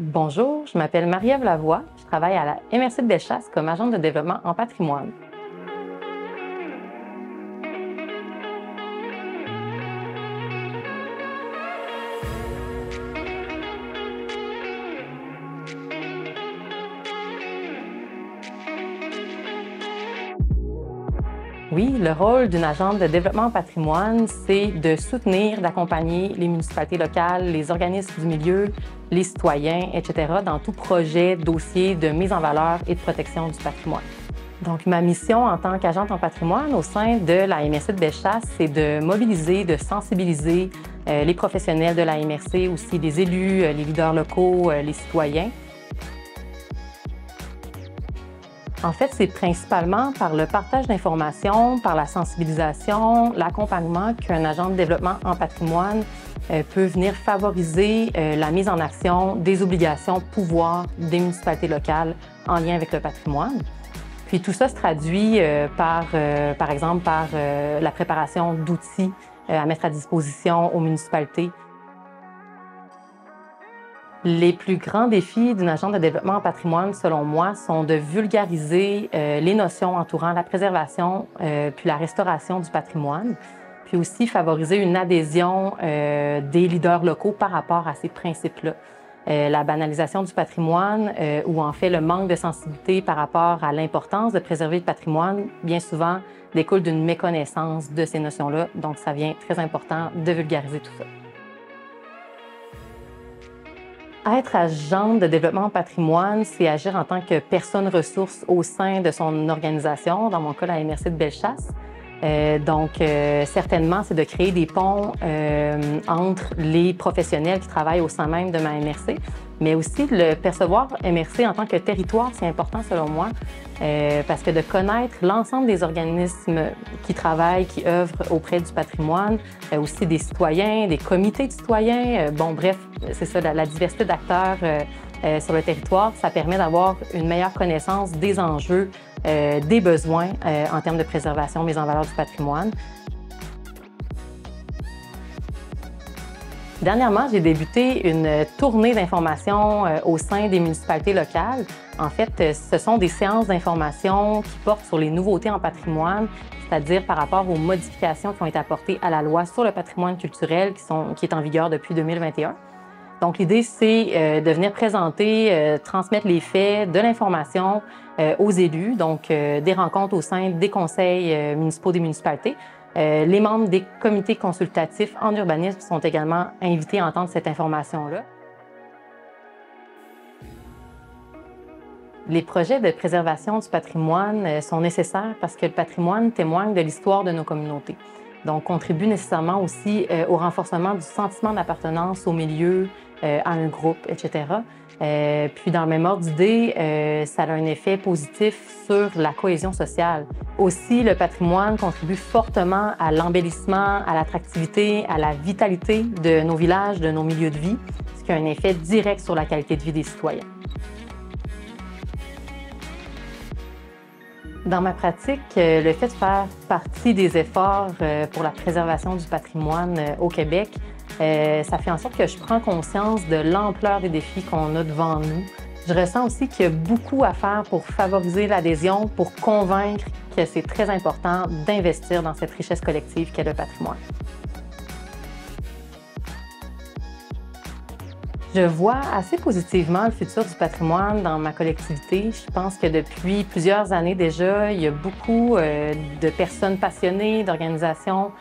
Bonjour, je m'appelle Marie-Ève Lavoie. Je travaille à la MRC de Bellechasse comme agente de développement en patrimoine. Oui, le rôle d'une agente de développement en patrimoine, c'est de soutenir, d'accompagner les municipalités locales, les organismes du milieu, les citoyens, etc., dans tout projet, dossier de mise en valeur et de protection du patrimoine. Donc, ma mission en tant qu'agente en patrimoine au sein de la MRC de Bellechasse, c'est de mobiliser, de sensibiliser les professionnels de la MRC, aussi les élus, les leaders locaux, les citoyens. En fait, c'est principalement par le partage d'informations, par la sensibilisation, l'accompagnement qu'un agent de développement en patrimoine peut venir favoriser la mise en action des obligations, pouvoirs des municipalités locales en lien avec le patrimoine. Puis tout ça se traduit par exemple, par la préparation d'outils à mettre à disposition aux municipalités. Les plus grands défis d'une agente de développement en patrimoine, selon moi, sont de vulgariser les notions entourant la préservation puis la restauration du patrimoine, puis aussi favoriser une adhésion des leaders locaux par rapport à ces principes-là. La banalisation du patrimoine ou en fait le manque de sensibilité par rapport à l'importance de préserver le patrimoine, bien souvent découle d'une méconnaissance de ces notions-là, donc ça vient très important de vulgariser tout ça. Être agente de développement en patrimoine, c'est agir en tant que personne ressource au sein de son organisation, dans mon cas, la MRC de Bellechasse. Certainement, c'est de créer des ponts entre les professionnels qui travaillent au sein même de ma MRC, mais aussi de le percevoir MRC en tant que territoire, c'est important selon moi, parce que de connaître l'ensemble des organismes qui travaillent, qui œuvrent auprès du patrimoine, aussi des citoyens, des comités de citoyens, bref, c'est ça, la diversité d'acteurs sur le territoire, ça permet d'avoir une meilleure connaissance des enjeux, des besoins en termes de préservation, mise en valeur du patrimoine. Dernièrement, j'ai débuté une tournée d'information au sein des municipalités locales. En fait, ce sont des séances d'information qui portent sur les nouveautés en patrimoine, c'est-à-dire par rapport aux modifications qui ont été apportées à la loi sur le patrimoine culturel qui est en vigueur depuis 2021. Donc, l'idée, c'est de venir présenter, transmettre les faits, de l'information aux élus, donc des rencontres au sein des conseils municipaux des municipalités. Les membres des comités consultatifs en urbanisme sont également invités à entendre cette information-là. Les projets de préservation du patrimoine sont nécessaires parce que le patrimoine témoigne de l'histoire de nos communautés. Donc, contribue nécessairement aussi au renforcement du sentiment d'appartenance au milieu, à un groupe, etc. Puis, dans le même ordre d'idée, ça a un effet positif sur la cohésion sociale. Aussi, le patrimoine contribue fortement à l'embellissement, à l'attractivité, à la vitalité de nos villages, de nos milieux de vie, ce qui a un effet direct sur la qualité de vie des citoyens. Dans ma pratique, le fait de faire partie des efforts pour la préservation du patrimoine au Québec, ça fait en sorte que je prends conscience de l'ampleur des défis qu'on a devant nous. Je ressens aussi qu'il y a beaucoup à faire pour favoriser l'adhésion, pour convaincre que c'est très important d'investir dans cette richesse collective qu'est le patrimoine. Je vois assez positivement le futur du patrimoine dans ma collectivité. Je pense que depuis plusieurs années déjà, il y a beaucoup de personnes passionnées, d'organisations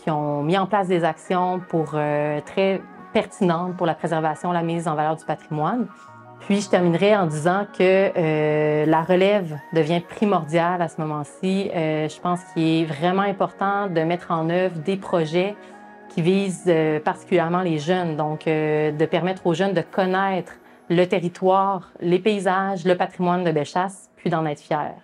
qui ont mis en place des actions très pertinentes pour la préservation, la mise en valeur du patrimoine. Puis je terminerai en disant que la relève devient primordiale à ce moment-ci. Je pense qu'il est vraiment important de mettre en œuvre des projets qui visent particulièrement les jeunes, donc de permettre aux jeunes de connaître le territoire, les paysages, le patrimoine de Bellechasse, puis d'en être fiers.